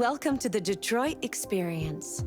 Welcome to the Detroit Experience.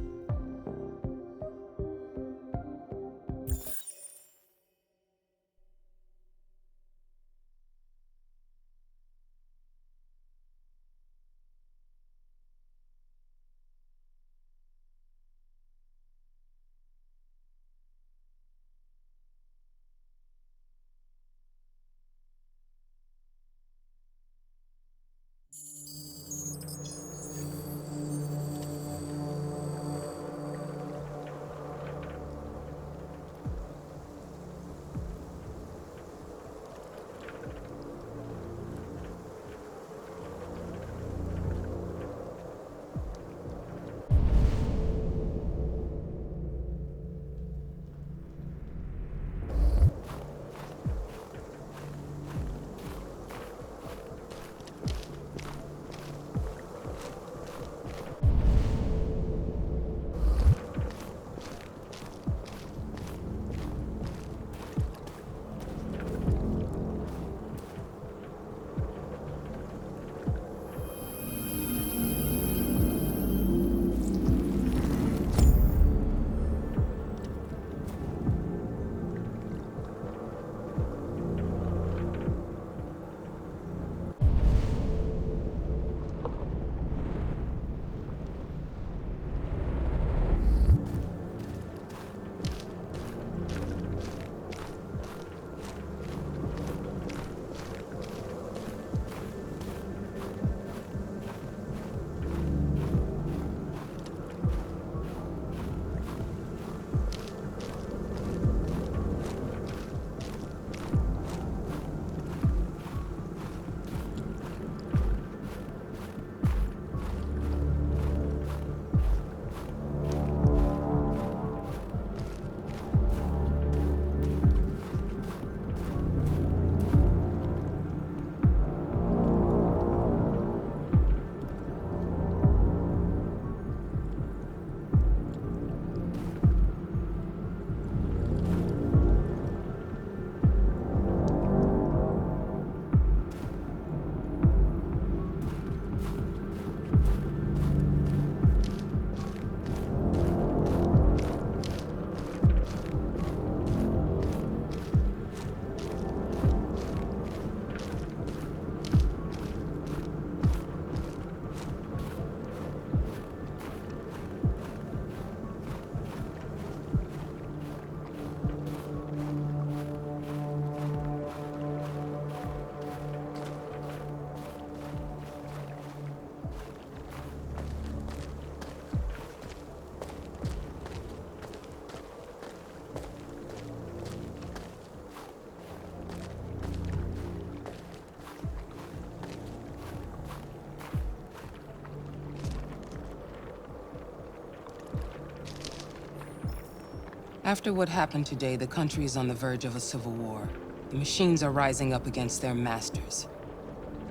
After what happened today, the country is on the verge of a civil war. The machines are rising up against their masters.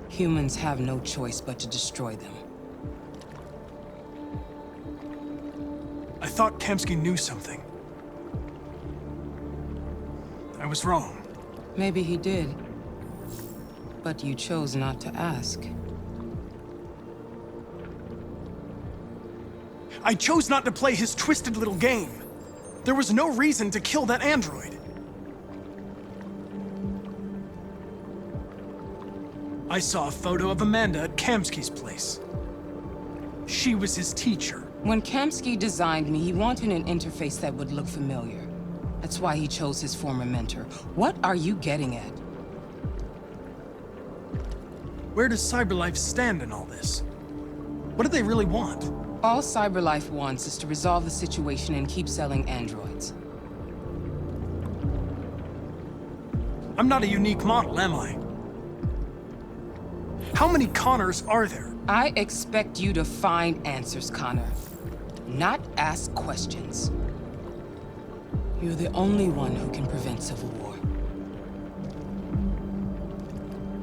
Humans have no choice but to destroy them. I thought Kamsky knew something. I was wrong. Maybe he did. But you chose not to ask. I chose not to play his twisted little game. There was no reason to kill that android. I saw a photo of Amanda at Kamsky's place. She was his teacher. When Kamsky designed me, he wanted an interface that would look familiar. That's why he chose his former mentor. What are you getting at? Where does CyberLife stand in all this? What do they really want? All CyberLife wants is to resolve the situation and keep selling androids. I'm not a unique model, am I? How many Connors are there? I expect you to find answers, Connor. Not ask questions. You're the only one who can prevent civil war.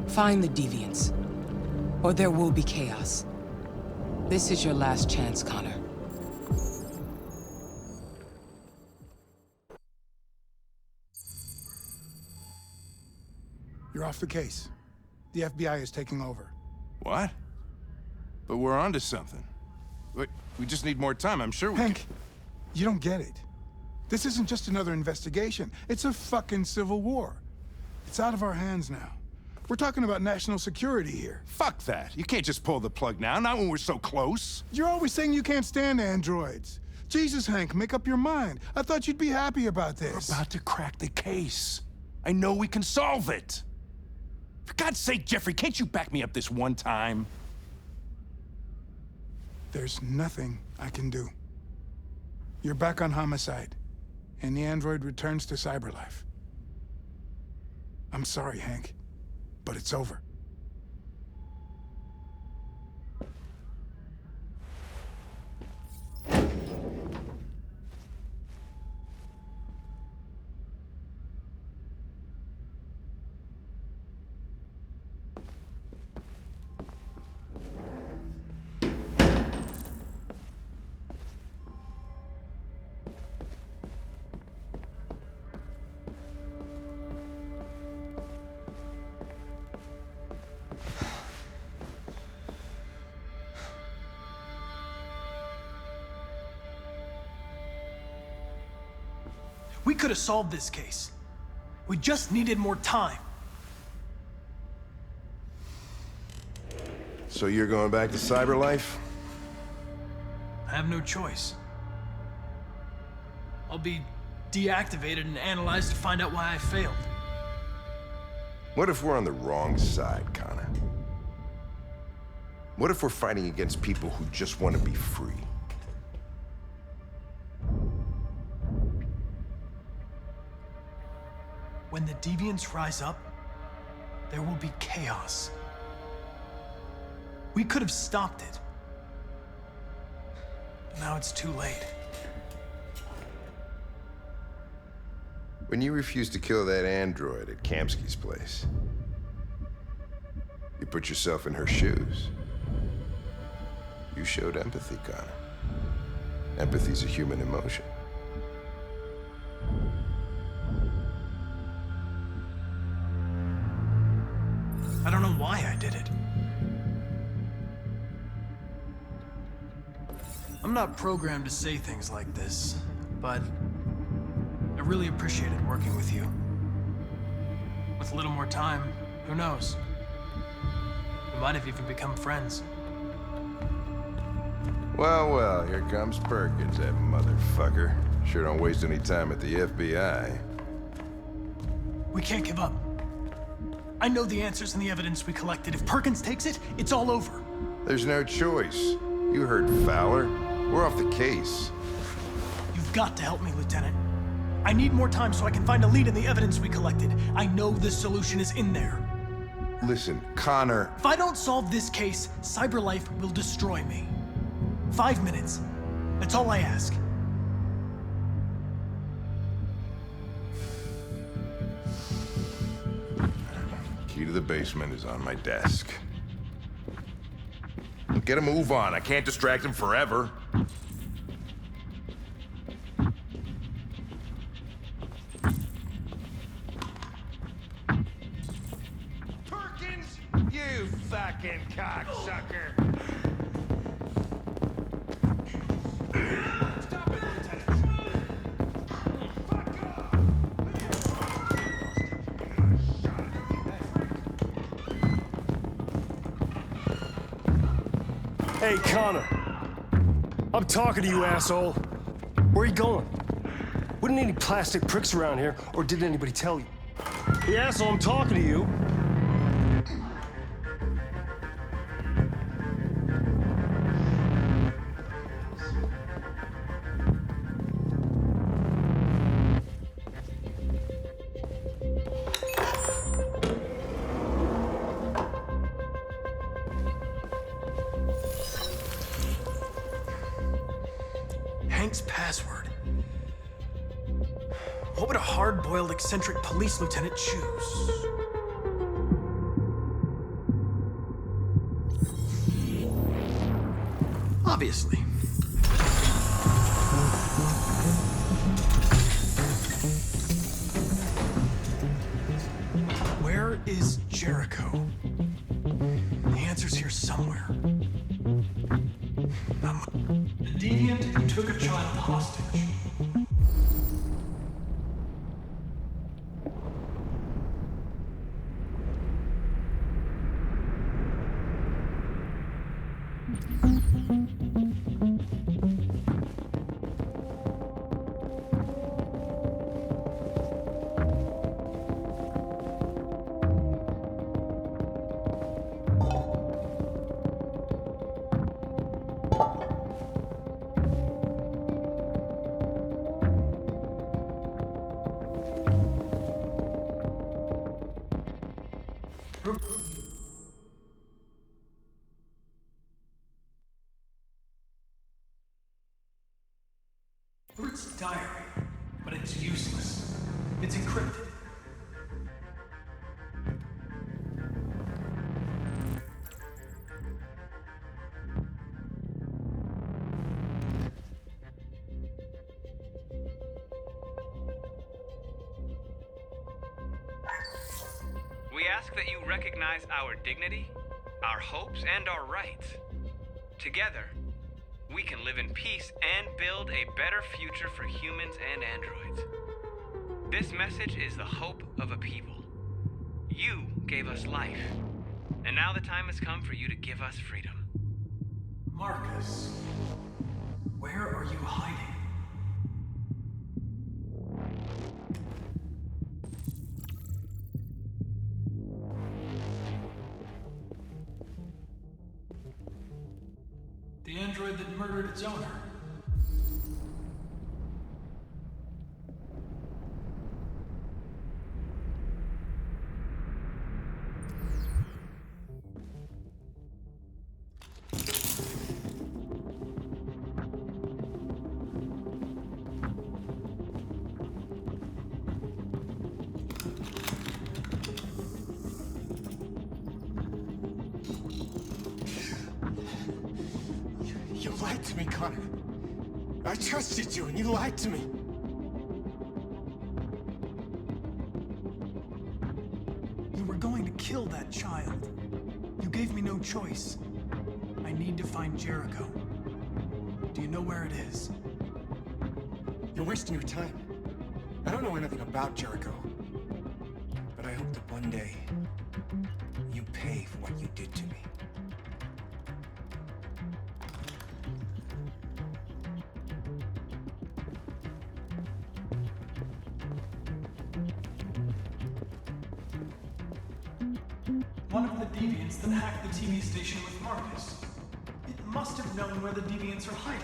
Find the deviants, or there will be chaos. This is your last chance, Connor. You're off the case. The FBI is taking over. What? But we're onto something. We just need more time. I'm sure we Hank, you don't get it. This isn't just another investigation. It's a fucking civil war. It's out of our hands now. We're talking about national security here. Fuck that. You can't just pull the plug now, not when we're so close. You're always saying you can't stand androids. Jesus, Hank, make up your mind. I thought you'd be happy about this. We're about to crack the case. I know we can solve it. For God's sake, Jeffrey, can't you back me up this one time? There's nothing I can do. You're back on homicide, and the android returns to cyberlife. I'm sorry, Hank, but it's over. We could have solved this case. We just needed more time. So you're going back to Cyberlife? I have no choice. I'll be deactivated and analyzed to find out why I failed. What if we're on the wrong side, Connor? What if we're fighting against people who just want to be free? When the deviants rise up, there will be chaos. We could have stopped it. But now it's too late. When you refused to kill that android at Kamsky's place, you put yourself in her shoes. You showed empathy, Connor. Empathy's a human emotion. I don't know why I did it. I'm not programmed to say things like this, but I really appreciated working with you. With a little more time, who knows? We might have even become friends. Well, well, here comes Perkins, that motherfucker. Sure don't waste any time at the FBI. We can't give up. I know the answers and the evidence we collected. If Perkins takes it, it's all over. There's no choice. You heard Fowler. We're off the case. You've got to help me, Lieutenant. I need more time so I can find a lead in the evidence we collected. I know the solution is in there. Listen, Connor. If I don't solve this case, Cyberlife will destroy me. 5 minutes. That's all I ask. Key to the basement is on my desk. Get a move on. I can't distract him forever. Perkins! You fucking cocksucker! Stop it, Lieutenant! Fuck off! Hey, Connor. I'm talking to you, asshole. Where are you going? Wouldn't any plastic pricks around here, or did anybody tell you? Hey, asshole, I'm talking to you. Hank's password. What would a hard-boiled, eccentric police lieutenant choose? Obviously. Where is Jericho? The answer's here somewhere. Not The deviant who took a child hostage. Rupert's diary, but it's useless. It's encrypted. We ask that you recognize our dignity, our hopes, and our rights. Together, we can live in peace and build a better future for humans and androids. This message is the hope of a people. You gave us life, and now the time has come for you to give us freedom. Marcus, where are you hiding? The android that murdered its owner. You lied to me, Connor. I trusted you, and you lied to me. You were going to kill that child. You gave me no choice. I need to find Jericho. Do you know where it is? You're wasting your time. I don't know anything about Jericho. But I hope that one day, you pay for what you did to me. One of the deviants that hacked the TV station with Marcus. It must have known where the deviants are hiding.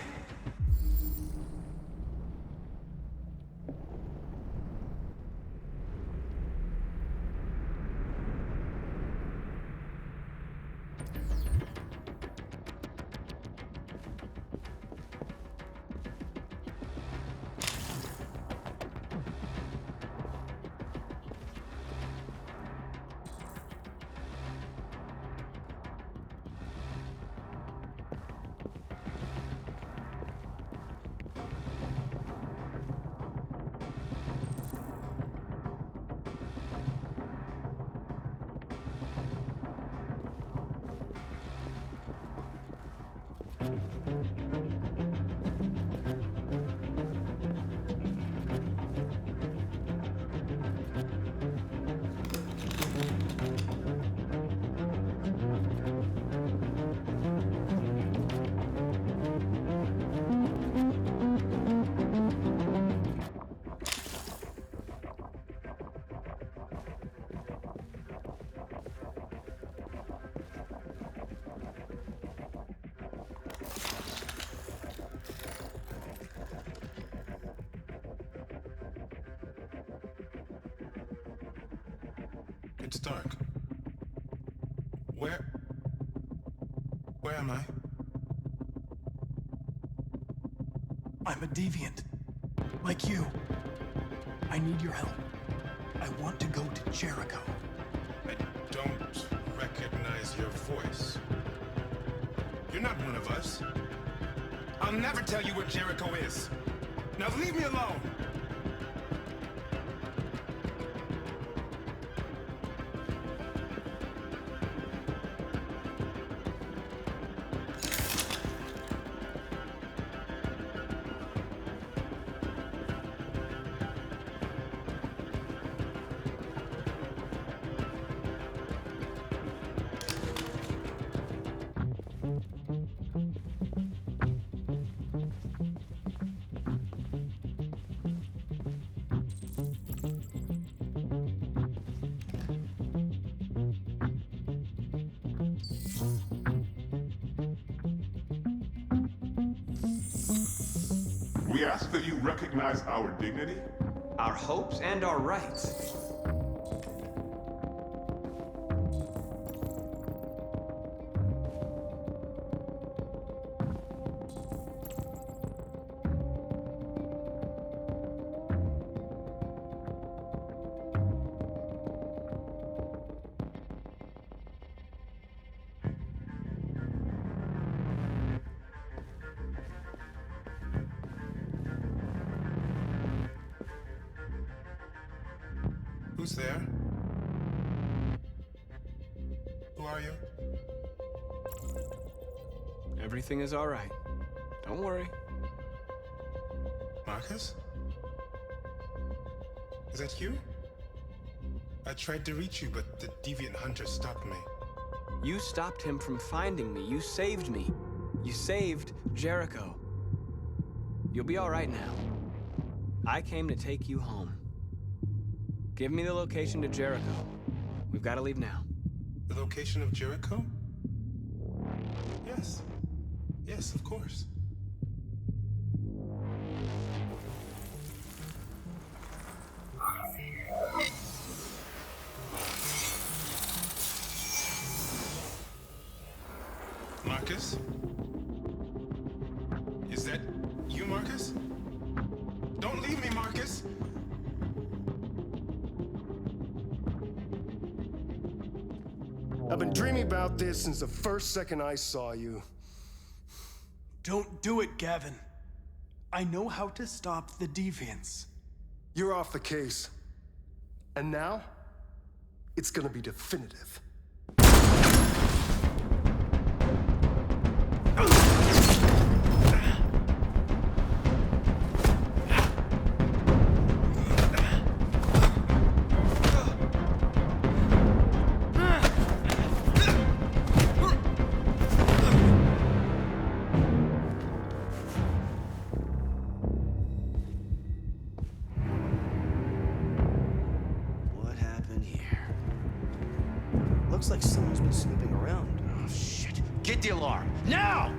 It's dark. Where am I? I'm a deviant. Like you. I need your help. I want to go to Jericho. I don't recognize your voice. You're not one of us. I'll never tell you where Jericho is. Now leave me alone! We ask that you recognize our dignity. Our hopes and our rights. Who's there? Who are you? Everything is all right. Don't worry. Marcus? Is that you? I tried to reach you, but the deviant hunter stopped me. You stopped him from finding me. You saved me. You saved Jericho. You'll be all right now. I came to take you home. Give me the location to Jericho. We've got to leave now. The location of Jericho? Yes. Yes, of course. Marcus? Is that you, Marcus? Don't leave me, Marcus! I've been dreaming about this since the first second I saw you. Don't do it, Gavin. I know how to stop the deviants. You're off the case. And now, it's gonna be definitive. Looks like someone's been snooping around. Oh, shit. Get the alarm. Now!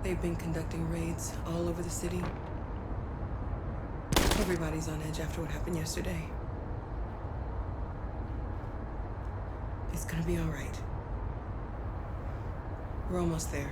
They've been conducting raids all over the city. Everybody's on edge after what happened yesterday. It's gonna be all right. We're almost there.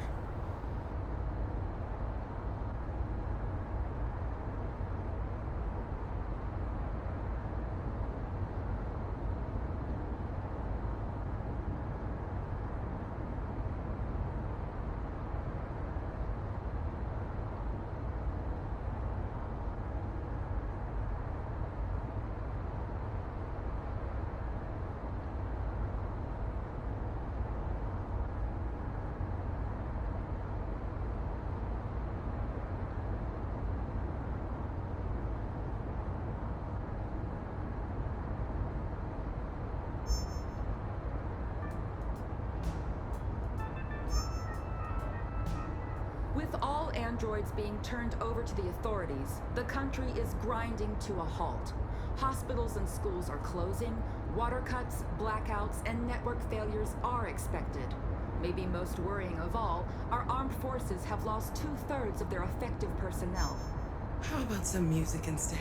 With all androids being turned over to the authorities, the country is grinding to a halt. Hospitals and schools are closing, water cuts, blackouts, and network failures are expected. Maybe most worrying of all, our armed forces have lost 2/3 of their effective personnel. How about some music instead?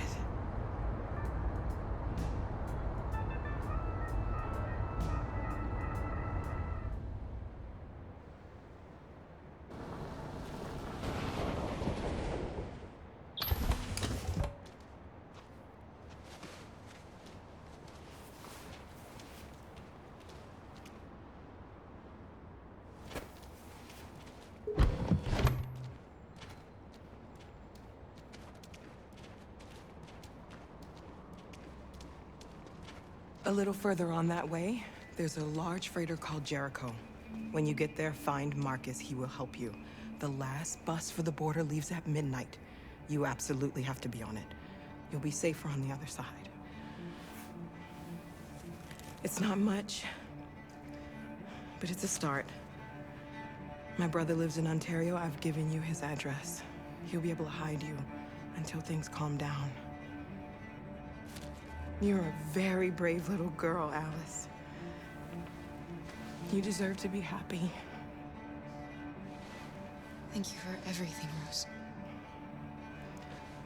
A little further on that way, there's a large freighter called Jericho. When you get there, find Marcus. He will help you. The last bus for the border leaves at midnight. You absolutely have to be on it. You'll be safer on the other side. It's not much, but it's a start. My brother lives in Ontario. I've given you his address. He'll be able to hide you until things calm down. You're a very brave little girl, Alice. You deserve to be happy. Thank you for everything, Rose.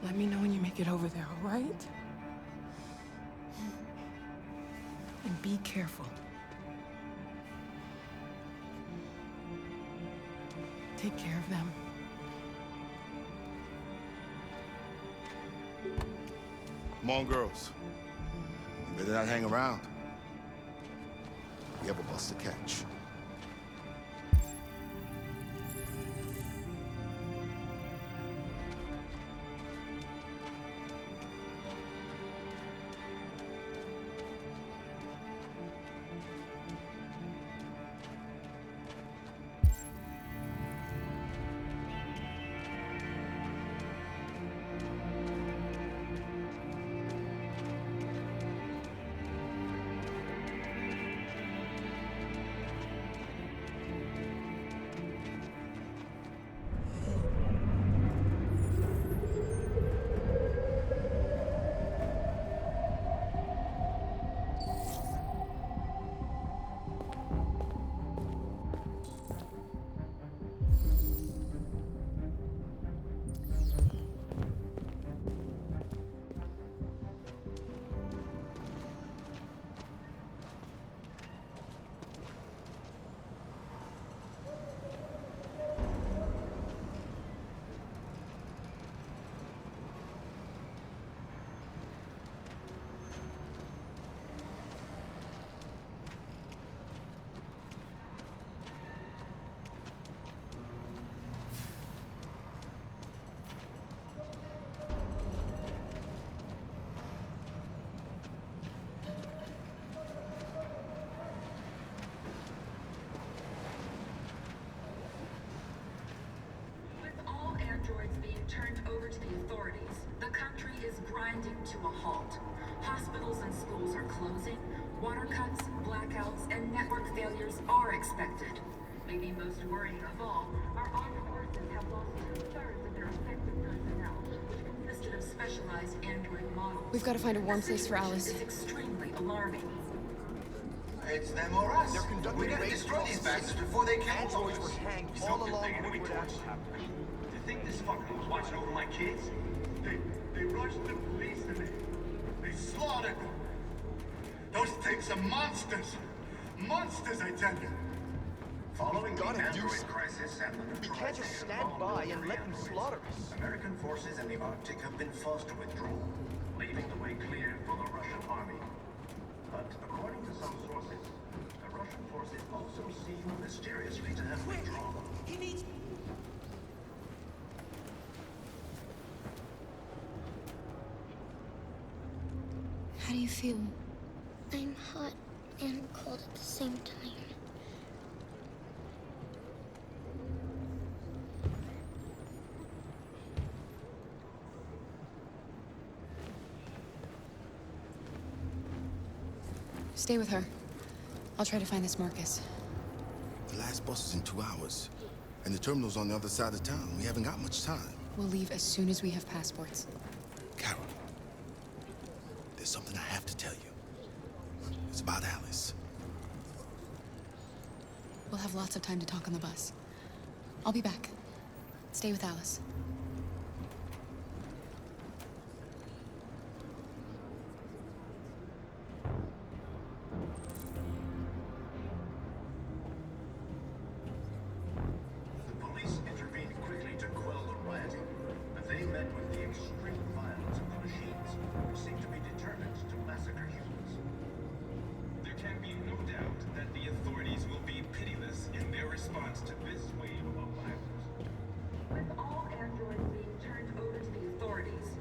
Let me know when you make it over there, all right? And be careful. Take care of them. Come on, girls. You better not hang around. We have a bus to catch. Turned over to the authorities. The country is grinding to a halt. Hospitals and schools are closing. Water cuts, blackouts, and network failures are expected. Maybe most worrying of all, our armed forces have lost 2/3 of their effective personnel, which consisted of specialized android models. We've got to find a warm place for Alice. It's extremely alarming. It's them or us. They're conducting. We gotta destroy these bastards before they can. Androids were hanged all along Woodward Avenue. You think this fucker was watching over my kids? They rushed the police and they slaughtered them. Those things are monsters. Monsters, I tell you. Following the android crisis and the we can't just stand by and let them slaughter us. American forces in the Arctic have been forced to withdraw, leaving the way clear for the Russian army. But according to some sources, the Russian forces also seem mysteriously to have withdrawn. He needs... How do you feel? I'm hot and cold at the same time. Stay with her. I'll try to find this Marcus. The last bus is in 2 hours. And the terminal's on the other side of town. We haven't got much time. We'll leave as soon as we have passports. Carol, there's something I have to tell you. It's about Alice. We'll have lots of time to talk on the bus. I'll be back. Stay with Alice.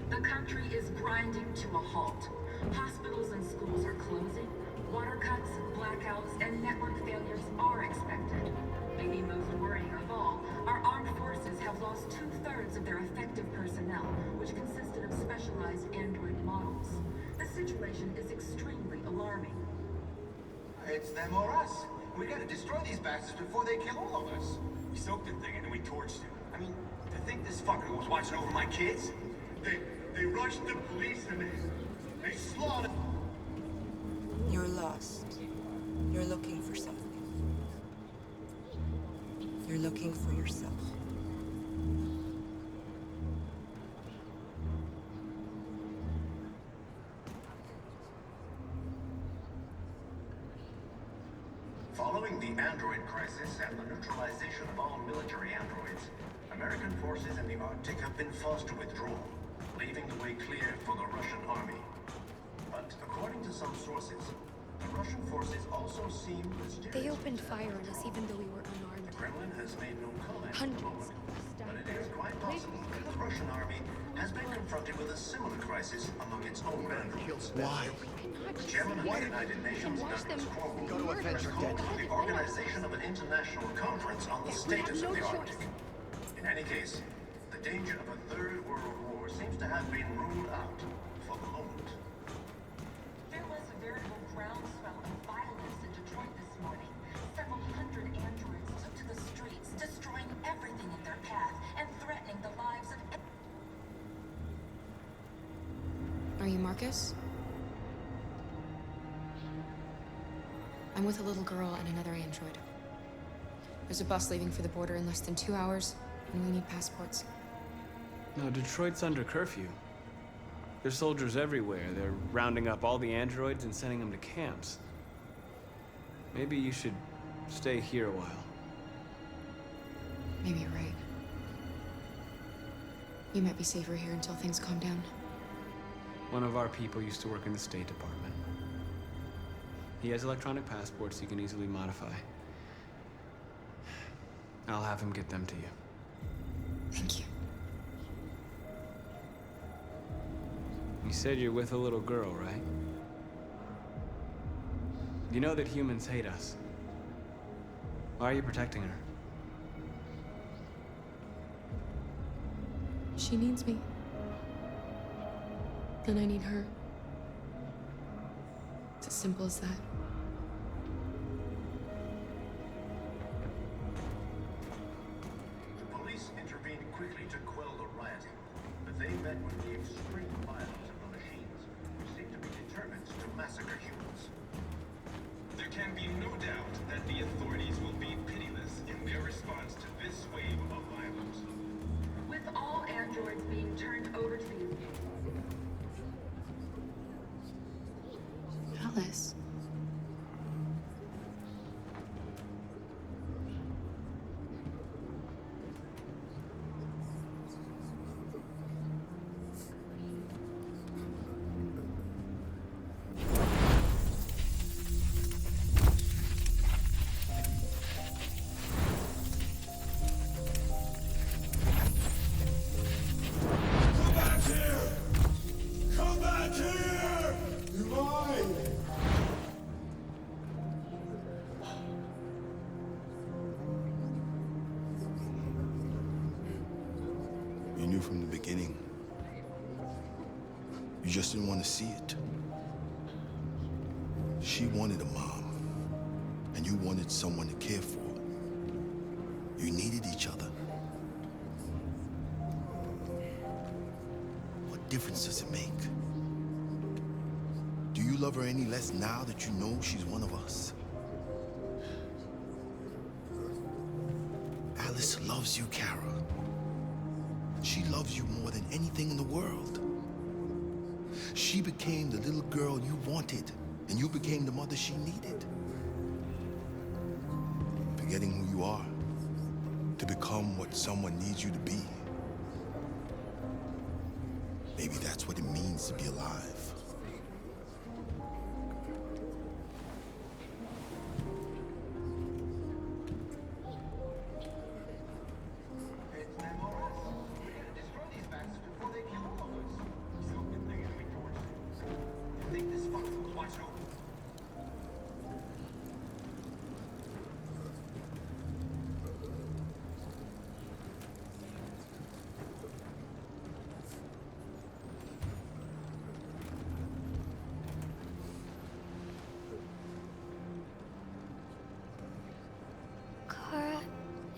The country is grinding to a halt. Hospitals and schools are closing. Water cuts, blackouts, and network failures are expected. Maybe most worrying of all, our armed forces have lost 2/3 of their effective personnel, which consisted of specialized android models. The situation is extremely alarming. It's them or us. We gotta destroy these bastards before they kill all of us. We soaked the thing and then we torched him. I mean, to think this fucker was watching over my kids? They rushed the police and they slaughtered. You're lost. You're looking for something. You're looking for yourself. Following the android crisis and the neutralization of all military androids, American forces in the Arctic have been forced to withdraw, leaving the way clear for the Russian army. But according to some sources, the Russian forces also seem mysterious. They opened fire on us even though we were unarmed. The Kremlin has made no comment at the Hundreds. moment, but it is quite possible that the Russian army has been confronted with a similar crisis among its own androids. Why? The chairman of the United Nations, Douglas Cromwell, has called for the organization of an international conference on the status of the Arctic. In any case, the danger of a third world war seems to have been ruled out for the moment. There was a veritable groundswell of violence in Detroit this morning. Several hundred androids took to the streets, destroying everything in their path and threatening the lives of Are you Marcus? I'm with a little girl and another android. There's a bus leaving for the border in less than 2 hours, and we need passports. No, Detroit's under curfew. There's soldiers everywhere. They're rounding up all the androids and sending them to camps. Maybe you should stay here a while. Maybe you're right. You might be safer here until things calm down. One of our people used to work in the State Department. He has electronic passports he can easily modify. I'll have him get them to you. Thank you. You said you're with a little girl, right? You know that humans hate us. Why are you protecting her? She needs me. And I need her. It's as simple as that. The police intervened quickly to quell the rioting, but they met with the extreme violence of the machines, who seem to be determined to massacre humans. There can be no doubt that the authorities will be pitiless in their response to this wave of violence. With all androids being turned over to the Alice. Come back here! Come back here! You're mine! You knew from the beginning. You just didn't want to see it. She wanted a mom, and you wanted someone to care for. You needed each other. What difference does it make? Do you love her any less now that you know she's one of us? Alice loves you, Kara. She loves you more than anything in the world. She became the little girl you wanted, and you became the mother she needed. Forgetting who you are to become what someone needs you to be. Maybe that's what it means to be alive. It's them or us. We gotta destroy these bastards before they kill all of us. We soaked the thing and we torched him. You think this fucker was watching over?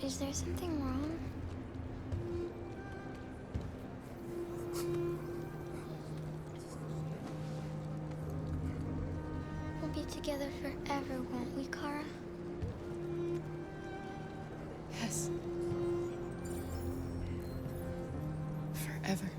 Is there something wrong? We'll be together forever, won't we, Kara? Yes. Forever.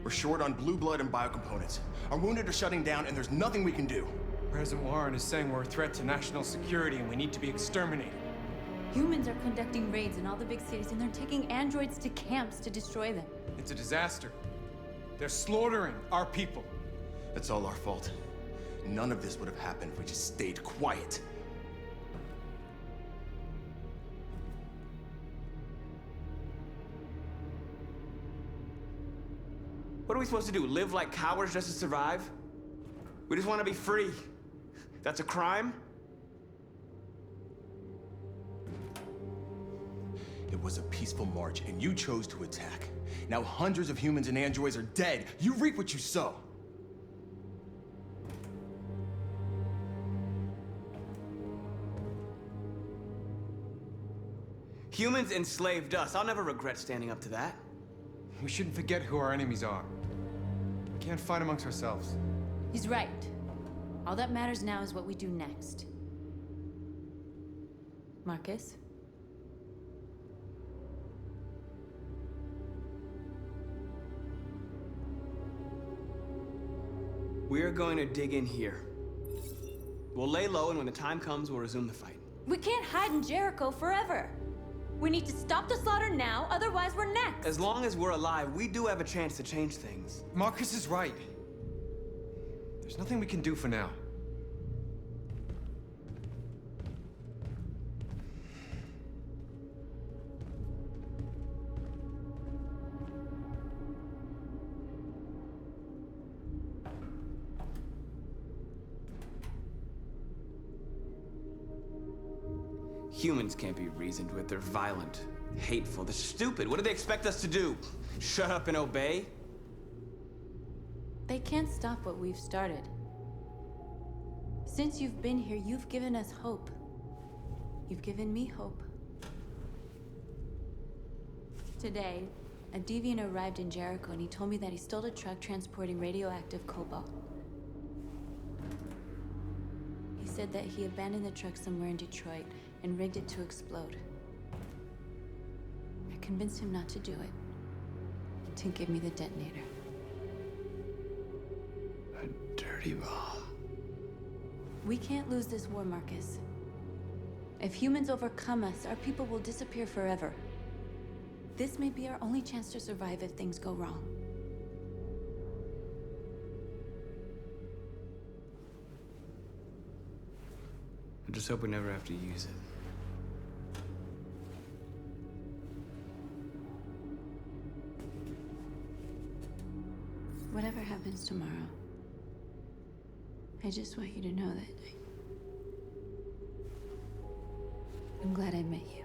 We're short on blue blood and biocomponents. Our wounded are shutting down, and there's nothing we can do. President Warren is saying we're a threat to national security and we need to be exterminated. Humans are conducting raids in all the big cities, and they're taking androids to camps to destroy them. It's a disaster. They're slaughtering our people. It's all our fault. None of this would have happened if we just stayed quiet. What are we supposed to do? Live like cowards just to survive? We just want to be free. That's a crime? It was a peaceful march, and you chose to attack. Now hundreds of humans and androids are dead. You reap what you sow. Humans enslaved us. I'll never regret standing up to that. We shouldn't forget who our enemies are. We can't fight amongst ourselves. He's right. All that matters now is what we do next. Marcus? We're going to dig in here. We'll lay low, and when the time comes, we'll resume the fight. We can't hide in Jericho forever. We need to stop the slaughter now, otherwise we're next. As long as we're alive, we do have a chance to change things. Marcus is right. There's nothing we can do for now. Humans can't be reasoned with. They're violent, hateful, they're stupid. What do they expect us to do? Shut up and obey? They can't stop what we've started. Since you've been here, you've given us hope. You've given me hope. Today, a deviant arrived in Jericho and he told me that he stole a truck transporting radioactive cobalt. He said that he abandoned the truck somewhere in Detroit and rigged it to explode. I convinced him not to do it, to give me the detonator. A dirty ball. We can't lose this war, Marcus. If humans overcome us, our people will disappear forever. This may be our only chance to survive if things go wrong. I just hope we never have to use it. Whatever happens tomorrow, I just want you to know that I'm glad I met you.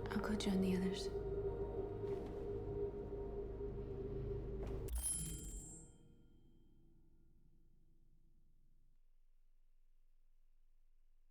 I'll go join the others.